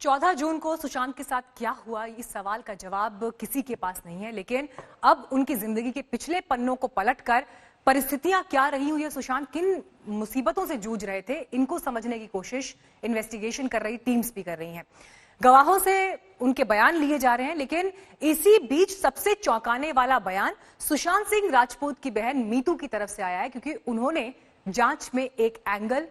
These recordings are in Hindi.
14 जून को सुशांत के साथ क्या हुआ, इस सवाल का जवाब किसी के पास नहीं है। लेकिन अब उनकी जिंदगी के पिछले पन्नों को पलटकर परिस्थितियां क्या रही हुई है, सुशांत किन मुसीबतों से जूझ रहे थे, इनको समझने की कोशिश इन्वेस्टिगेशन कर रही टीम्स भी कर रही हैं। गवाहों से उनके बयान लिए जा रहे हैं। लेकिन इसी बीच सबसे चौंकाने वाला बयान सुशांत सिंह राजपूत की बहन मीतू की तरफ से आया है, क्योंकि उन्होंने जांच में एक एंगल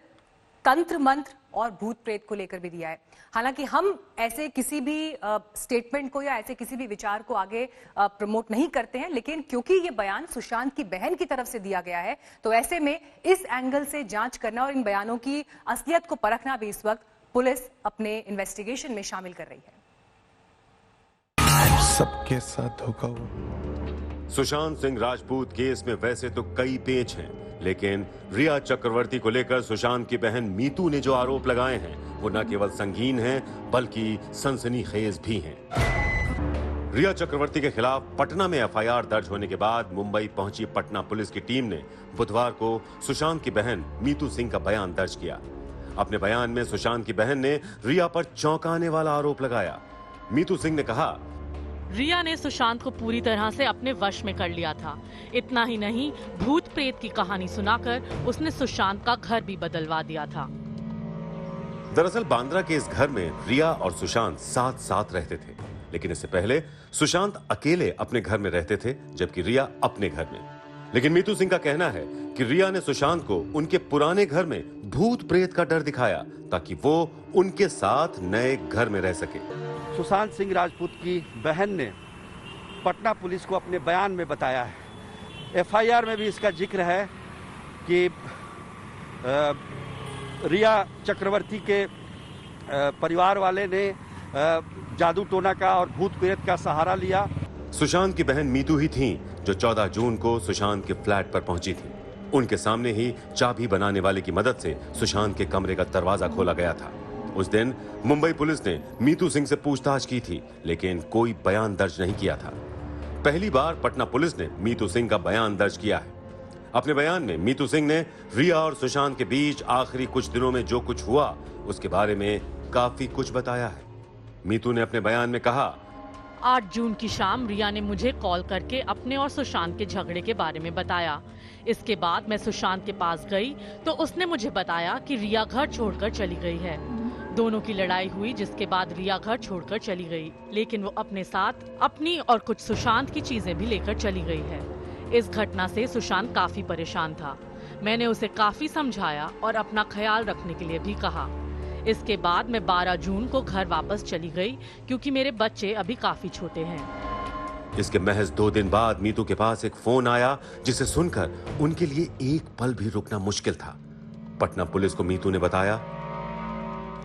तंत्र मंत्र और भूत प्रेत को लेकर भी दिया है। हालांकि हम ऐसे किसी भी स्टेटमेंट को या ऐसे किसी भी विचार को आगे प्रमोट नहीं करते हैं, लेकिन क्योंकि ये बयान सुशांत की बहन की तरफ से दिया गया है, तो ऐसे में इस एंगल से जांच करना और इन बयानों की असलियत को परखना भी इस वक्त पुलिस अपने इन्वेस्टिगेशन में शामिल कर रही है। सबके साथ धोखा हुआ। सुशांत सिंह राजपूत केस में वैसे तो कई पेच हैं, लेकिन रिया चक्रवर्ती को लेकर सुशांत की बहन मीतू ने जो आरोप लगाए हैं वो न केवल संगीन हैं बल्कि सनसनीखेज भी हैं। रिया चक्रवर्ती के खिलाफ पटना में एफआईआर दर्ज होने के बाद मुंबई पहुंची पटना पुलिस की टीम ने बुधवार को सुशांत की बहन मीतू सिंह का बयान दर्ज किया। अपने बयान में सुशांत की बहन ने रिया पर चौंकाने वाला आरोप लगाया। मीतू सिंह ने कहा, रिया ने सुशांत को पूरी तरह से अपने वश में कर लिया था। इतना ही नहीं, भूत प्रेत की कहानी सुनाकर उसने सुशांत का घर भी बदलवा दिया था। दरअसल बांद्रा के इस घर में रिया और सुशांत साथ साथ रहते थे, लेकिन इससे पहले सुशांत अकेले अपने घर में रहते थे, जबकि रिया अपने घर में। लेकिन मीतू सिंह का कहना है कि रिया ने सुशांत को उनके पुराने घर में भूत प्रेत का डर दिखाया ताकि वो उनके साथ नए घर में रह सके। सुशांत सिंह राजपूत की बहन ने पटना पुलिस को अपने बयान में बताया है, एफआईआर में भी इसका जिक्र है कि रिया चक्रवर्ती के परिवार वाले ने जादू टोना का और भूत प्रेत का सहारा लिया। सुशांत की बहन मीतू ही थी जो 14 जून को सुशांत के फ्लैट पर पहुंची थी। उनके सामने ही चाबी बनाने वाले की मदद से सुशांत के कमरे का दरवाजा खोला गया था। उस दिन मुंबई पुलिस ने मीतू सिंह से पूछताछ की थी, लेकिन कोई बयान दर्ज नहीं किया था। पहली बार पटना पुलिस ने मीतू सिंह का बयान दर्ज किया है। अपने बयान में मीतू सिंह ने रिया और सुशांत के बीच आखिरी कुछ दिनों में जो कुछ हुआ उसके बारे में काफी कुछ बताया है। मीतू ने अपने बयान में कहा, 8 जून की शाम रिया ने मुझे कॉल करके अपने और सुशांत के झगड़े के बारे में बताया। इसके बाद मैं सुशांत के पास गई तो उसने मुझे बताया कि रिया घर छोड़कर चली गई है। दोनों की लड़ाई हुई, जिसके बाद रिया घर छोड़कर चली गई, लेकिन वो अपने साथ अपनी और कुछ सुशांत की चीजें भी लेकर चली गई है। इस घटना से सुशांत काफी परेशान था। मैंने उसे काफी समझाया और अपना ख्याल रखने के लिए भी कहा। इसके बाद मैं 12 जून को घर वापस चली गई, क्योंकि मेरे बच्चे अभी काफी छोटे हैं। इसके महज 2 दिन बाद मीतू के पास एक फोन आया, जिसे सुनकर उनके लिए एक पल भी रुकना मुश्किल था। पटना पुलिस को मीतू ने बताया,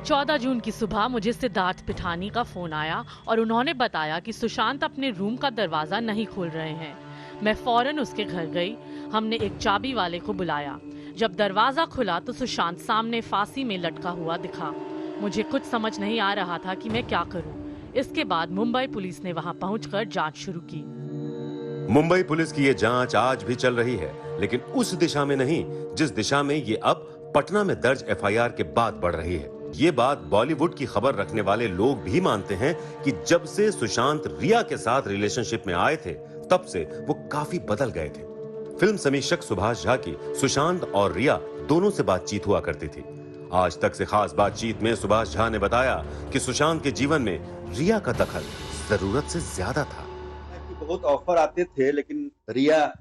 14 जून की सुबह मुझे सिद्धार्थ पिठानी का फोन आया और उन्होंने बताया कि सुशांत अपने रूम का दरवाजा नहीं खोल रहे हैं। मैं फौरन उसके घर गई। हमने एक चाबी वाले को बुलाया। जब दरवाजा खुला तो सुशांत सामने फांसी में लटका हुआ दिखा। मुझे कुछ समझ नहीं आ रहा था कि मैं क्या करूं। इसके बाद मुंबई पुलिस ने वहां पहुंचकर जांच शुरू की। मुंबई पुलिस की ये जांच आज भी चल रही है, लेकिन उस दिशा में नहीं जिस दिशा में ये अब पटना में दर्ज एफआईआर के बाद बढ़ रही है। ये बात बॉलीवुड की खबर रखने वाले लोग भी मानते हैं कि जब से सुशांत रिया के साथ रिलेशनशिप में आए थे, तब से वो काफी बदल गए थे। फिल्म समीक्षक सुभाष झा की सुशांत और रिया दोनों से बातचीत हुआ करती थी। आज तक से खास बातचीत में सुभाष झा ने बताया कि सुशांत के जीवन में रिया का दखल जरूरत से ज्यादा था। बहुत ऑफर आते थे, लेकिन रिया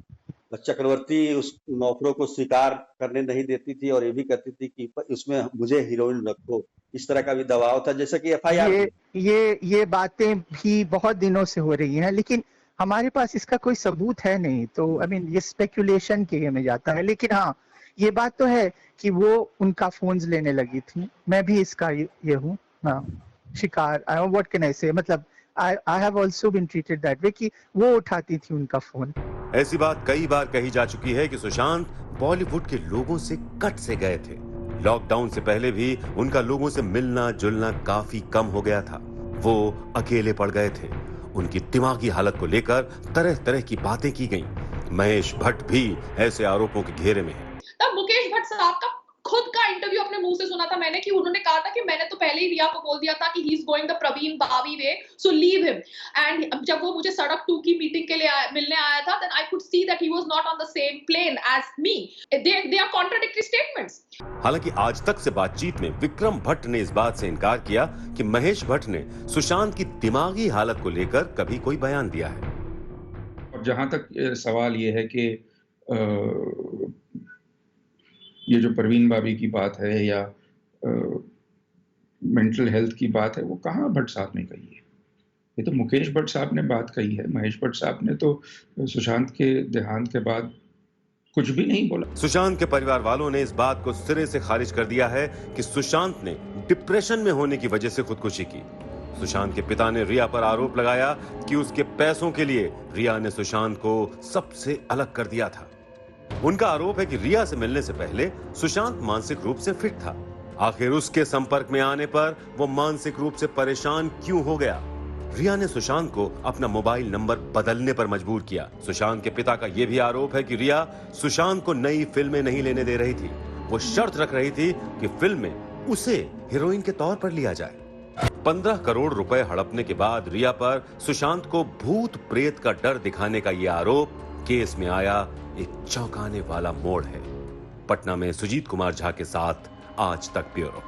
चक्रवर्ती उस ऑफरों को स्वीकार करने नहीं देती थी और ये भी कहती थी कि उसमें मुझे हीरोइन रखो। इस तरह का भी दबाव था, जैसे कि एफआईआर। ये बातें भी बहुत दिनों से हो रही हैं, लेकिन हमारे पास इसका कोई सबूत है नहीं, तो ये स्पेकुलेशन के में जाता है। लेकिन हाँ, ये बात तो है कि वो उनका फोन्स लेने लगी थी। मैं भी इसका ये हूँ शिकार। व्हाट कैन आई से, मतलब I have also been treated that way कि वो उठाती थी उनका फोन। ऐसी बात कई बार कही जा चुकी है कि सुशांत बॉलीवुड के लोगों से कट से गए थे। लॉकडाउन से पहले भी उनका लोगों से मिलना जुलना काफी कम हो गया था। वो अकेले पड़ गए थे। उनकी दिमागी हालत को लेकर तरह तरह की बातें की गईं। महेश भट्ट भी ऐसे आरोपों के घेरे में है। तब मुकेश भट्ट साहब का खुद का इंटरव्यू अपने मुंह से सुना था मैंने कि उन्होंने कहा था कि मैंने तो पहले ही रिया को बोल दिया था कि he is going the proverbial way, so leave him. And जब वो मुझे सड़क 2 की मीटिंग के लिए मिलने आया था, then I could see that he was not on the same plane as me. They are contradictory statements. हालांकि आज तक से बातचीत में विक्रम भट्ट ने इस बात से इनकार किया कि महेश भट्ट ने सुशांत की दिमागी हालत को लेकर कभी कोई बयान दिया है। और जहां तक सवाल ये है कि ये जो परवीन बाबी की बात है या मेंटल हेल्थ की बात है, वो कहाँ भट्ट साहब ने कही है? ये तो मुकेश भट्ट साहब ने बात कही है। महेश भट्ट साहब ने तो सुशांत के देहांत के बाद कुछ भी नहीं बोला। सुशांत के परिवार वालों ने इस बात को सिरे से खारिज कर दिया है कि सुशांत ने डिप्रेशन में होने की वजह से खुदकुशी की। सुशांत के पिता ने रिया पर आरोप लगाया कि उसके पैसों के लिए रिया ने सुशांत को सबसे अलग कर दिया था। उनका आरोप है कि रिया से मिलने से पहले सुशांत मानसिक रूप से फिट था। आखिर उसके संपर्क में आने पर वो मानसिक रूप से परेशान क्यों हो गया? रिया ने सुशांत को अपना मोबाइल नंबर बदलने पर मजबूर किया। सुशांत के पिता का यह भी आरोप है कि रिया सुशांत को नई फिल्में नहीं लेने दे रही थी। वो शर्त रख रही थी कि फिल्म में उसे हीरोइन के तौर पर लिया जाए। 15 करोड़ रुपए हड़पने के बाद रिया पर सुशांत को भूत प्रेत का डर दिखाने का यह आरोप केस में आया एक चौंकाने वाला मोड़ है। पटना में सुजीत कुमार झा के साथ आज तक ब्यूरो।